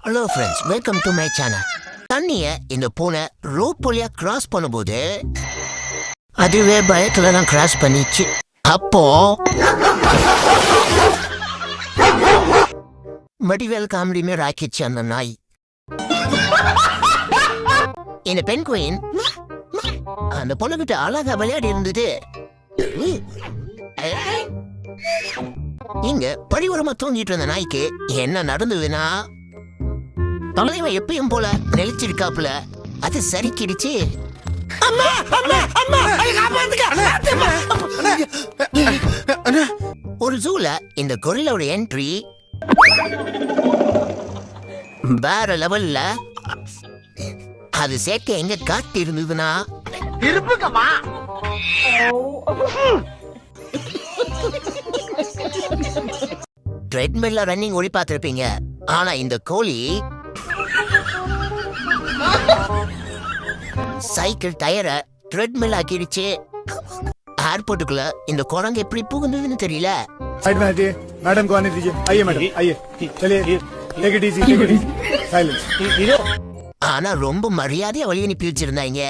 Hello friends, welcome to my channel. தண்ணியை இந்த பூனை ரோப் வழியா கிராஸ் பண்ணும்போது அதுவே பயத்துல தான் கிராஸ் பண்ணிச்சு. அப்போ வடிவேல் காமெடி மாரி ஆக்கிச்சு அந்த நாய். இந்த பெண் குயின் அந்த பொண்ணுகிட்ட அழகா விளையாடி இருந்தது. இங்க பழிவரமா தூங்கிட்டு இருந்த நாய்க்கு என்ன நடந்ததுன்னா, தலைவன் எப்பயும் போல நெளிச்சிருக்காப்புல அது சரிக்கிடுச்சு. ஒரு ஜூல இந்த கொரில்லாவோட என்ட்ரி வேற லெவல்ல. அது சேர்க்க எங்க காத்து இருந்ததுன்னா ட்ரெட்மில்ல ரன்னிங் ஓடி பார்த்திருப்பீங்க. ஆனா இந்த கோழி சைக்கிள் டயரை ட்ரெட்மில் ஆக்கிடுச்சு. ஏர்போர்ட்டுக்குள்ள இந்த குரங்கு எப்படி புகுந்ததுன்னு தெரியல. मैडम को आने दीजिए. आइए मैडम, आइए. चलिए, take it easy, take it easy. Silence. ஆனா ரொம்ப மரியாதையா வழி அனுப்பி வச்சிருந்தாங்க.